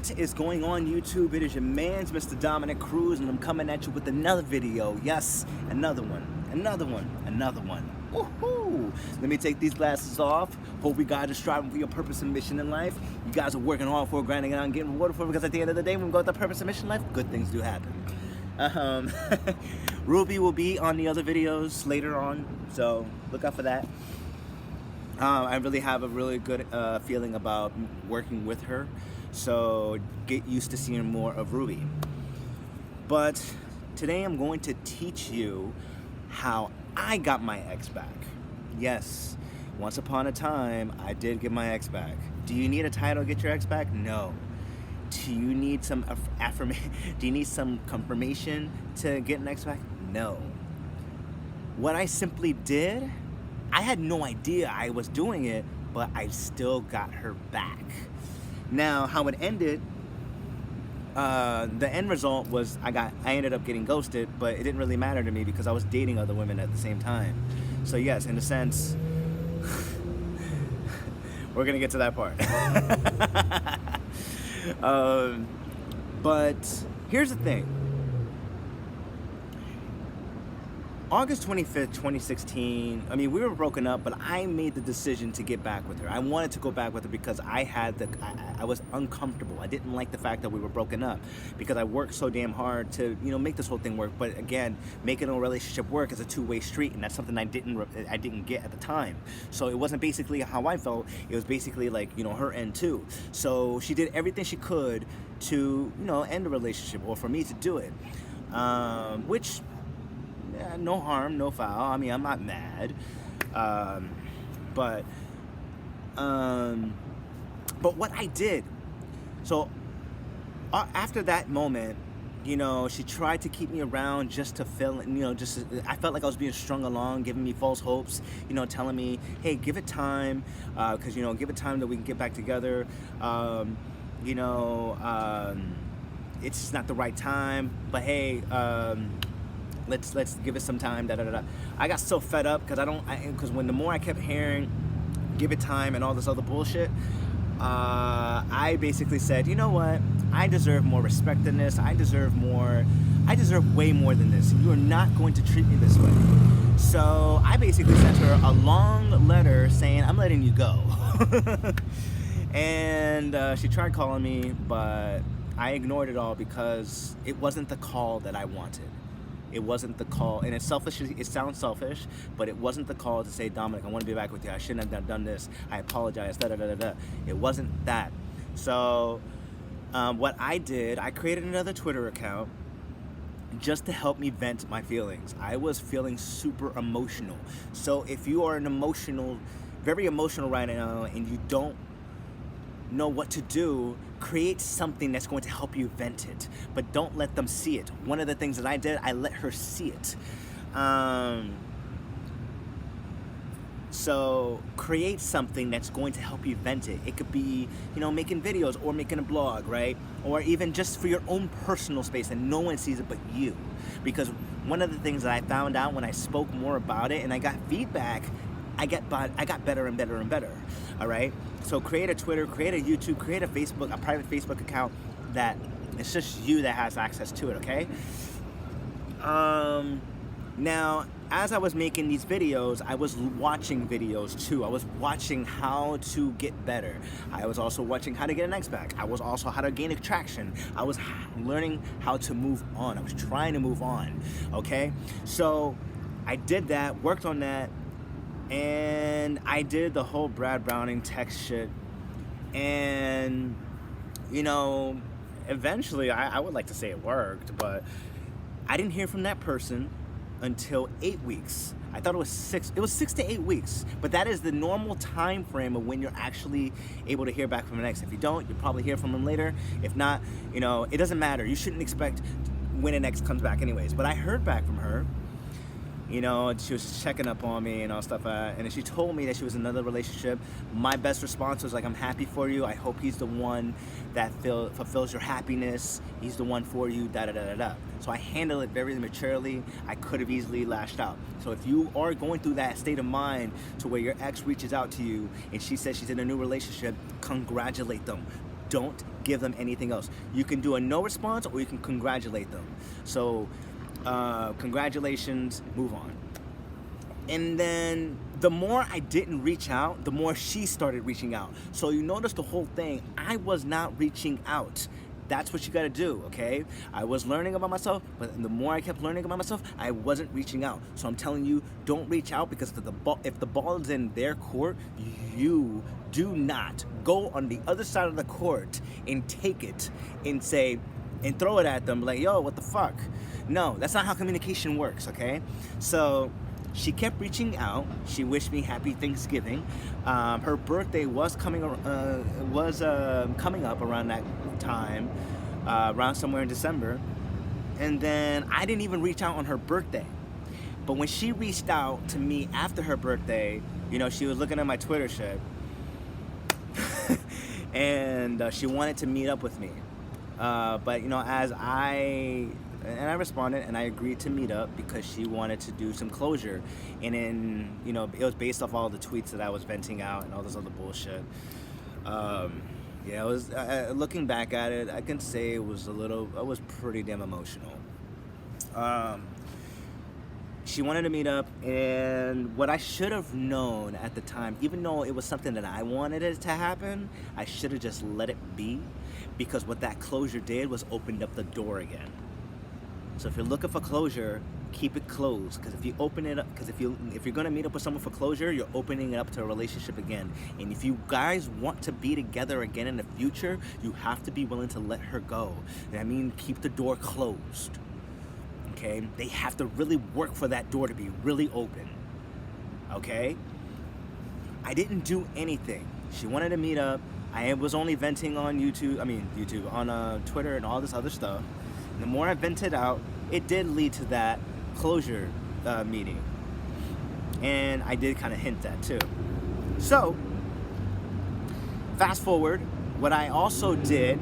What is going on, YouTube? It is your man's Mr. Dominic Cruz, and I'm coming at you with another video. Yes, another one. Woohoo! Let me take these glasses off. Hope you guys are striving for your purpose and mission in life. You guys are working hard for, grinding out, and getting rewarded for it, because at the end of the day, when we go with the purpose and mission in life, good things do happen. Ruby will be on the other videos later on, so look out for that. I really have a really good feeling about working with her, so get used to seeing more of Ruby. But today I'm going to teach you how I got my ex back. Yes, once upon a time, I did get my ex back. Do you need a title to get your ex back? No. Do you need some affirmation? Do you need some confirmation to get an ex back? No. What I simply did, I had no idea I was doing it, but I still got her back. Now, how it ended, the end result was I ended up getting ghosted, but it didn't really matter to me because I was dating other women at the same time. So yes, in a sense, we're gonna get to that part. But here's the thing. August 25th, 2016, I mean, we were broken up, but I made the decision to get back with her. I wanted to go back with her because I was uncomfortable. I didn't like the fact that we were broken up because I worked so damn hard to, make this whole thing work. But again, making a relationship work is a two-way street, and that's something I didn't get at the time. So it wasn't basically how I felt. It was basically like, her end too. So she did everything she could to, end the relationship, or for me to do it, which, yeah, no harm, no foul. I mean, I'm not mad, but what I did, so after that moment, she tried to keep me around just to feel, I felt like I was being strung along, giving me false hopes, telling me, hey, give it time, because, give it time that we can get back together, it's just not the right time, but hey, let's give it some time, I got so fed up because when the more I kept hearing give it time and all this other bullshit, I basically said, you know what, I deserve more respect than this. I deserve way more than this. You are not going to treat me this way. So I basically sent her a long letter saying, I'm letting you go. And she tried calling me, but I ignored it all because it wasn't the call that I wanted. It wasn't the call, and it's selfish. It sounds selfish, but it wasn't the call to say, Dominic, I want to be back with you. I shouldn't have done this. I apologize. It wasn't that. So what I did, I created another Twitter account just to help me vent my feelings. I was feeling super emotional. So if you are very emotional right now, and you don't know what to do, create something that's going to help you vent it, but don't let them see it. One of the things that I did, I let her see it. So create something that's going to help you vent it. It could be, making videos or making a blog, right? Or even just for your own personal space, and no one sees it but you. Because one of the things that I found out when I spoke more about it and I got feedback, I got better and better and better. All right. So create a Twitter, create a YouTube, create a private Facebook account that it's just you that has access to it. Okay. Now, as I was making these videos, I was watching videos too. I was watching how to get better. I was also watching how to get an ex back. I was also how to gain attraction. I was learning how to move on. I was trying to move on. Okay. So I did that, worked on that. And I did the whole Brad Browning text shit. And, eventually, I would like to say it worked, but I didn't hear from that person until 8 weeks. I thought it was 6. It was 6 to 8 weeks. But that is the normal time frame of when you're actually able to hear back from an ex. If you don't, you'll probably hear from them later. If not, it doesn't matter. You shouldn't expect when an ex comes back anyways. But I heard back from her. She was checking up on me and all stuff, and she told me that she was in another relationship. My best response was like, I'm happy for you. I hope he's the one that fulfills your happiness. He's the one for you, So I handled it very maturely. I could have easily lashed out. So if you are going through that state of mind to where your ex reaches out to you and she says she's in a new relationship, congratulate them. don't give them anything else. You can do a no response, or you can congratulate them. So congratulations, move on. And then the more I didn't reach out, the more she started reaching out. So you notice the whole thing, I was not reaching out. That's what you gotta do, okay? I was learning about myself, but the more I kept learning about myself, I wasn't reaching out. So I'm telling you, don't reach out, because if the ball is in their court, you do not go on the other side of the court and take it and say, and throw it at them like, yo, what the fuck? No, that's not how communication works, okay? So she kept reaching out. She wished me happy Thanksgiving. Her birthday was coming up around that time, around somewhere in December. And then I didn't even reach out on her birthday. But when she reached out to me after her birthday, you know, she was looking at my Twitter shit, and she wanted to meet up with me. But you know, I responded and I agreed to meet up because she wanted to do some closure. And then, you know, it was based off all the tweets that I was venting out and all this other bullshit. Yeah, it was, looking back at it, I can say I was pretty damn emotional. She wanted to meet up, and what I should have known at the time, even though it was something that I wanted it to happen, I should have just let it be, because what that closure did was opened up the door again. So if you're looking for closure, keep it closed, because if you open it up, because if you're going to meet up with someone for closure, you're opening it up to a relationship again. And if you guys want to be together again in the future, you have to be willing to let her go. And I mean, keep the door closed. Okay? They have to really work for that door to be really open. Okay? I didn't do anything. She wanted to meet up. I was only venting on on Twitter and all this other stuff. And the more I vented out, it did lead to that closure meeting. And I did kind of hint that too. So, fast forward, what I also did,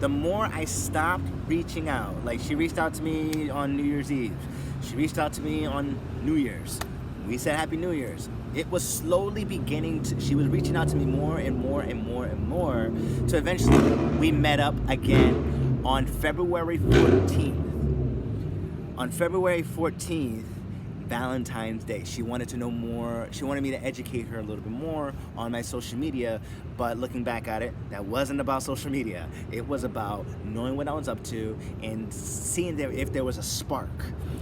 the more I stopped reaching out, like she reached out to me on New Year's Eve. She reached out to me on New Year's. We said Happy New Year's. It was slowly she was reaching out to me more and more and more and more. So eventually we met up again on February 14th. On February 14th, Valentine's Day, she wanted to know more. She wanted me to educate her a little bit more on my social media, but looking back at it, that wasn't about social media. It was about knowing what I was up to and seeing if there was a spark.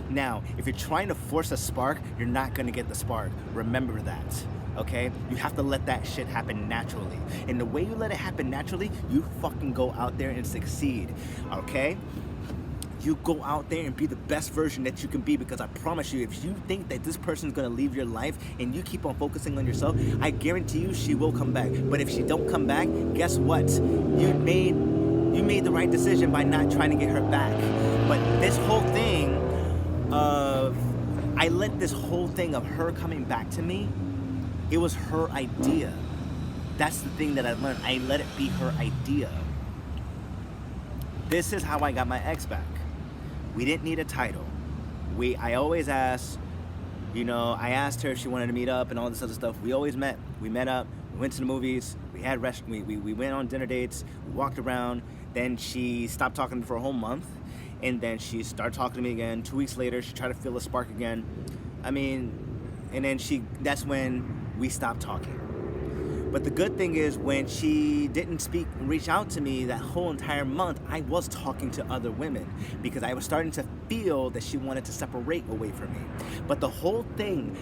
Now, if you're trying to force a spark, you're not gonna get the spark. Remember that, okay? You have to let that shit happen naturally. And the way you let it happen naturally, you fucking go out there and succeed, okay? You go out there and be the best version that you can be, because I promise you, if you think that this person's gonna leave your life and you keep on focusing on yourself, I guarantee you she will come back. But if she don't come back, guess what? You made the right decision by not trying to get her back. But this whole thing I let this whole thing of her coming back to me, it was her idea. That's the thing that I learned. I let it be her idea. This is how I got my ex back. We didn't need a title. I always asked, you know, I asked her if she wanted to meet up and all this other stuff. We always met. We met up. We went to the movies. We went on dinner dates. We walked around. Then she stopped talking for a whole month. And then she started talking to me again. 2 weeks later, she tried to feel a spark again. And then that's when we stopped talking. But the good thing is, when she didn't reach out to me that whole entire month, I was talking to other women, because I was starting to feel that she wanted to separate away from me. But this whole thing,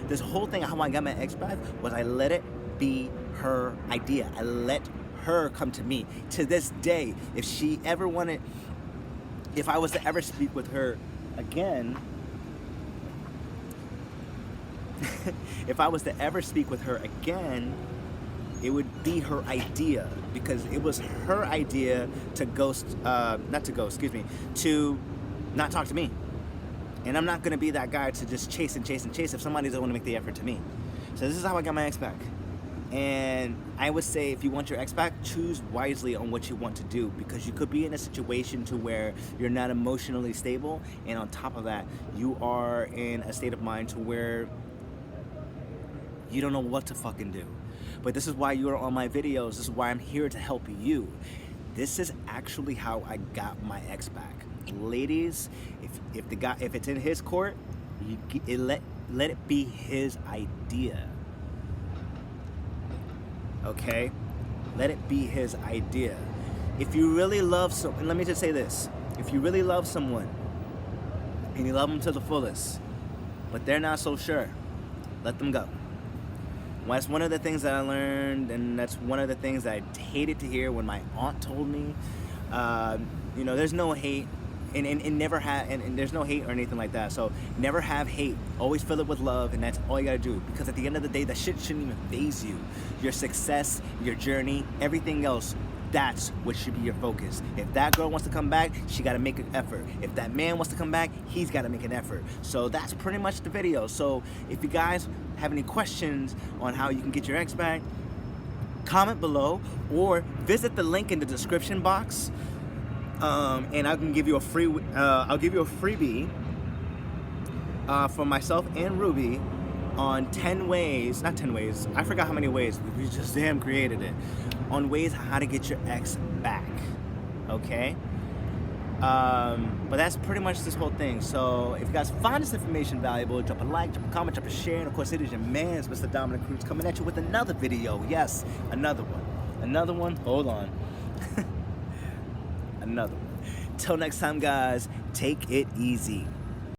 how I got my ex back, was I let it be her idea. I let her come to me. To this day, if I was to ever speak with her again, it would be her idea, because it was her idea to not talk to me. And I'm not gonna be that guy to just chase if somebody doesn't want to make the effort to me. So this is how I got my ex back. And I would say, if you want your ex back, choose wisely on what you want to do, because you could be in a situation to where you're not emotionally stable, and on top of that, you are in a state of mind to where you don't know what to fucking do. But this is why you are on my videos. This is why I'm here to help you. This is actually how I got my ex back. Ladies, if the guy, if it's in his court, let it be his idea. Okay, let it be his idea. If you really love someone, let me just say this: if you really love someone and you love them to the fullest, but they're not so sure, let them go. Well, that's one of the things that I learned, and that's one of the things that I hated to hear when my aunt told me. You know, there's no hate, and never have, and there's no hate or anything like that. So never have hate. Always fill it with love, and that's all you gotta do. Because at the end of the day, that shit shouldn't even faze you. Your success, your journey, everything else. That's what should be your focus. If that girl wants to come back, she got to make an effort. If that man wants to come back, he's got to make an effort. So that's pretty much the video. So if you guys have any questions on how you can get your ex back, comment below or visit the link in the description box, and I can give you a free. I'll give you a freebie for myself and Ruby on 10 ways, not 10 ways, I forgot how many ways, we just damn created it, on ways how to get your ex back, okay? But that's pretty much this whole thing. So if you guys find this information valuable, drop a like, drop a comment, drop a share, and of course it is your man's Mr. Dominic Cruz coming at you with another video. Yes, another one, hold on. Another one. Till next time, guys, take it easy.